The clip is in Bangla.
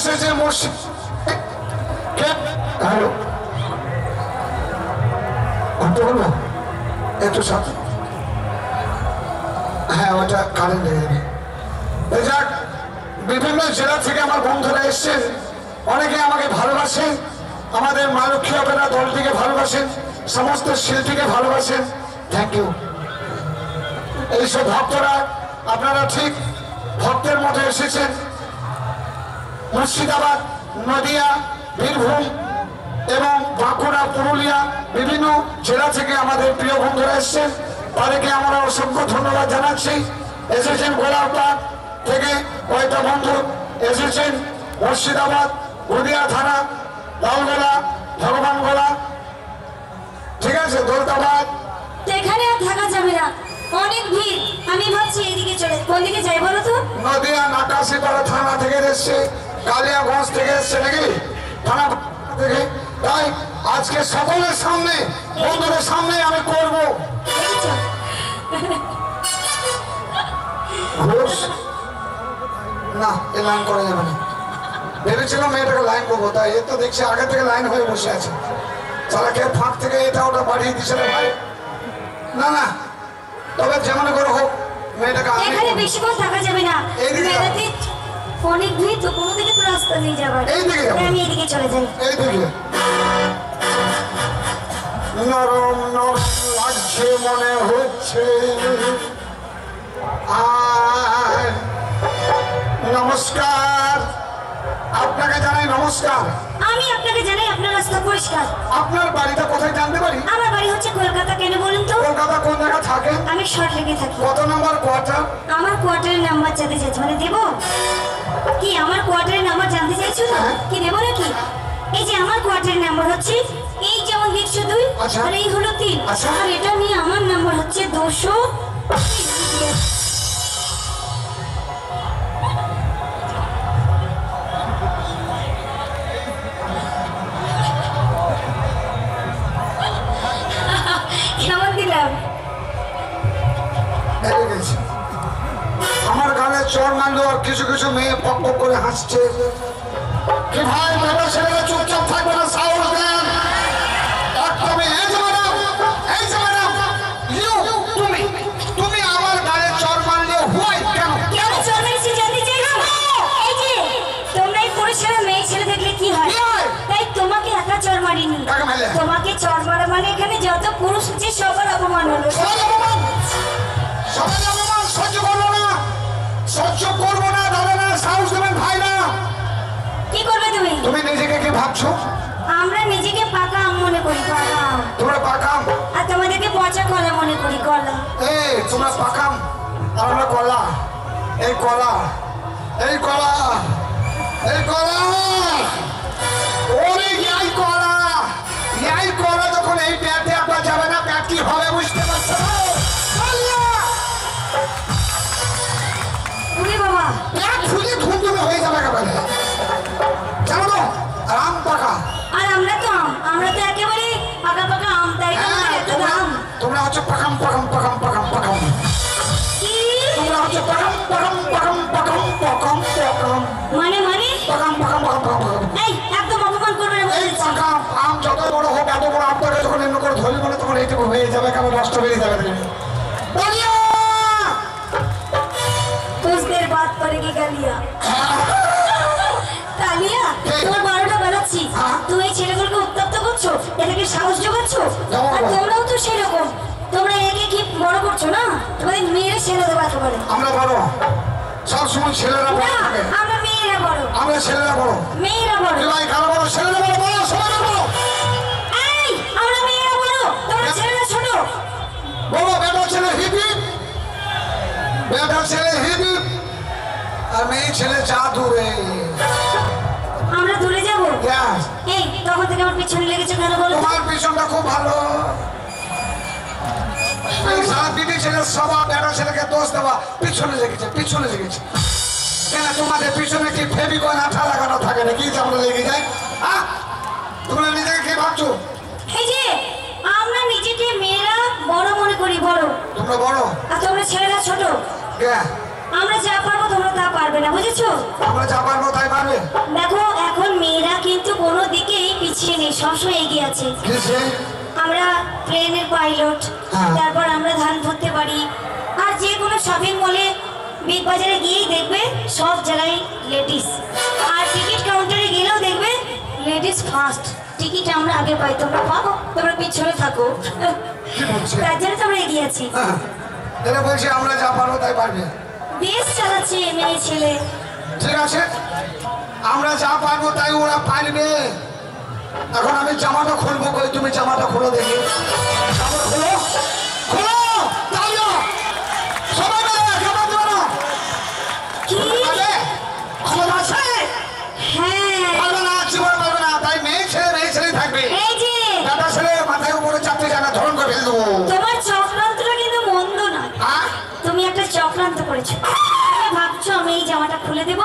এসেছে মসজিদ। হ্যালো, একটু সাথে, হ্যাঁ ওটা কারেন্ট লেগে যাবে। যাক, বিভিন্ন জেলা থেকে আমার বন্ধুরা এসছেন, অনেকে আমাকে ভালোবাসেন, আমাদের মা লক্ষ্মী অপেরা দলটিকে ভালোবাসেন, সমস্ত শিল্পীকে ভালোবাসেন। Thank you. এইসব ভক্তরা আপনারা ঠিক ভক্তের মতো এসেছেন। মুর্শিদাবাদ, নদিয়া, বীরভূম এবং বাঁকুড়া, পুরুলিয়া বিভিন্ন জেলা থেকে আমাদের প্রিয় বন্ধুরা এসছেন, তাদেরকে আমরা অসংখ্য ধন্যবাদ জানাচ্ছি। এসেছেন গোলাপবাগ থেকে কয়েকটা বন্ধু এসেছেন, মুর্শিদাবাদ, নদিয়া থানা, লালগোলা, ভগবানগোলা, ঠিক আছে, দৌলতাবাদ। এখানে আর থাকা যাবে না, অনেক ভিড়। আমি ভাবছি এইদিকে চলে, কোন দিকে যাই বলো তো? নদিয়া নাকাশিপাড়া থানা থেকে এসছে, কালিয়াগঞ্জ থেকে এসছে নাকি থানা থেকে। তাই আজকে সকলের সামনে, বন্ধুদের সামনে আমি করব না, এ লাইন করা যাবে না। ভেবেছিলাম মেয়েটাকে লাইন করবো, তাই এ তো দেখছি আগে থেকে লাইন হয়ে বসে আছে। তারা কে ফাঁক থেকে এটা ওটা বাড়িয়ে দিচ্ছে রে ভাই। না না, তবে যেমন করে হোক মেয়েটাকে এখানে বেশিক্ষণ থাকা যাবে না। মেলাতে অনেক ভিড়, তো কোনো দিকে তো রাস্তা নেই যাবার। আমি এদিকে চলে যাই। এইদিকে নরম নরম লাগছে মনে হচ্ছে। নমস্কার, আপনাকে জানাই নমস্কার। আমি আপনাকে জানাই আপনার রাস্তা পরিষ্কার। আপনার বাড়িটা কোথায় জানতে পারি? আমার বাড়ি হচ্ছে কলকাতা। কেন বলুন তো? কলকাতা কোন জায়গা থাকেন? আমি শর্ট লেগে থাকি। কত নম্বর কোয়ার্টার? আমার কোয়ার্টারের নাম্বার জানতে চাইছো? মানে দেবো কি? আমার কোয়ার্টারের নাম্বার জানতে চাইছো না কি? দেবো নাকি? এই যে আমার কোয়ার্টারের নাম্বার হচ্ছে এই, যেমন 102, আর এই হলো 3, আর এটা নিয়ে আমার নাম্বার হচ্ছে 200। কেমন দিলাম? আমার গালে চর মারলো আর কিছু কিছু মেয়ে পক পক করে হাসছে। কি ভাই, মেয়েরা ছেলেরা চুপচাপ থাকবে না, সাহস দেন একদমই। এই যে ম্যাডাম, এই যে ম্যাডাম, তুমি আমার গালে চর মারলে হুয়াই কেন? কেন চর মেরেছি জানতে চাইছো? এই যে তোমরা এই পুরুষেরা মেয়ে ছেলে দেখলে কি হয়, তাই তোমাকে একা চর মারিনি। তোমাকে চর মারা মানে এখানে যত পুরুষ আছে সবার অপমান হলো। সবাই অপমান সহ্য করবো না, সহ্য করবো না। দাদা না, সাহস দেবেন ভাই না। কি করবে তুমি? তুমি নিজেকে কি ভাবছো? আমরা নিজেকে পাকা আম মনে করি, পাকা আম। তোমরা পাকাম, আর তোমাদেরকে পচা কলা মনে করি, কলা। এই তোমরা পাকাম আর আমরা কলা। এই কলা, এই কলা, এই কলা, ওরে এই কলা, এই কলা যখন এই প্যাটে আপনার যাবে না, প্যাট কি হবে বুঝতে পারছো? বাবা, প্যাট ফুলে ধুমধুমে হয়ে যাবে একেবারে, জানো তো? আম পাকা, আর আমরা তো আম, আমরা তো একেবারে পাকা পাকা আম, তাই তো এত দাম। তোমরা হচ্ছে পাকাম পাকাম পাকাম পাকাম পাকাম। কি তোমরা হচ্ছে পাকাম পাকাম পাকাম পাকাম পাকাম পাকাম মানে? মানে পাকাম পাকাম পাকাম পাকাম। এই একদম অপমান করবে না এই বলছি। পাকাম আম যত বড় হোক, এত বড় আমটাকে যখন এমনি করে ধরি মানে তখন এইটুকু হয়ে যাবে, কেন নষ্ট বেরিয়ে যাবে। বলিয়া কুছদের বাত পড়েগি গালিয়া। তালিয়া, তোমার 12টা বানাচ্ছি, তুমি এই ছেলেগুলোকে উত্তপ্ত করছো, এদেরকে সাহস যোগাচ্ছো। আর তোমরাও তো সেরকম, তোমরা একে কি বড় করছো না? তোমাদের মেয়েরা ছেলে দেবো একেবারে। আমরা বড়, সবসময় ছেলেরা বড় থাকে। আমরা মেয়েরা বড়। আমরা ছেলেরা বড়, মেয়েরা বড়। ভাই কারা বড়? ছেলেরা বড়, বড় সবাই বড়। এই আমরা মেয়েরা বড়, তোমরা ছেলেরা ছোট। বড় বেটা ছেলে হিপি, বেটা ছেলে হিপি, আর মেয়ে ছেলে যা দূরে। আমরা দূরে যাবো? এই তখন থেকে আমার পিছনে লেগেছে কেন বলো? তোমার পিছনটা খুব ভালো। সারা দিদি ছেলে সবার বেটা ছেলেকে দোষ দেওয়া, পিছনে লেগেছে, পিছনে লেগেছে। কেন তোমাদের পিছনে কি ফেবিকন আঠা লাগানো থাকে নাকি যে আমরা লেগে যাই? তোমরা নিজেকে কি ভাবছো? এই যে আমরা নিজেকে মেয়েরা বড় মনে করি, বড়। তোমরা বড় আর তোমরা ছেলেরা ছোট। কে? আমরা যা পারবো তোমরা তা পারবে না, বুঝেছো? আমরা যা পারবো তাই পারবে। দেখো সবসময় এগিয়ে আছে। কিসে? আমরা প্লেনের পাইলট, হ্যাঁ। তারপর আমরা ধান ধরতে পারি। আর যে কোনো শপিং মলে, বিগ বাজারে গিয়েই দেখবে সব জায়গায় লেডিস। আর টিকিট কাউন্টারে গেলেও দেখবে লেডিস ফার্স্ট। টিকিট আমরা আগে পাই, তোমরা পাবো, তোমরা পিছনে থাকো। কি বলছে? তার জন্য তো আমরা এগিয়ে আছি। হ্যাঁ, এরা বলছে আমরা যা পারবো তাই পারবে। বেশ চালাচ্ছে মেয়ে ছেলে। ঠিক আছে, আমরা যা পারবো তাই ওরা পারবে। এখন আমি জামাটা খুলবো, কই তুমি জামাটা খুলো দেখি। জামা খুলো, খুলো, তাইও সবাই মিলে জামা দেবো না। কি? পারবে? ক্ষমতা আছে? হ্যাঁ, পারবে না, জীবনে পারবে না। তাই মেয়ে ছেলে থাকবে। এই যে দাদা ছেলে মাথায় উপরে চাপতে জানা ধরন করে ফেল দেবো। তোমার চক্রান্তটা কিন্তু মন্দ নয়। হ্যাঁ, তুমি একটা চক্রান্ত করেছো। তুমি ভাবছো আমি এই জামাটা খুলে দেবো।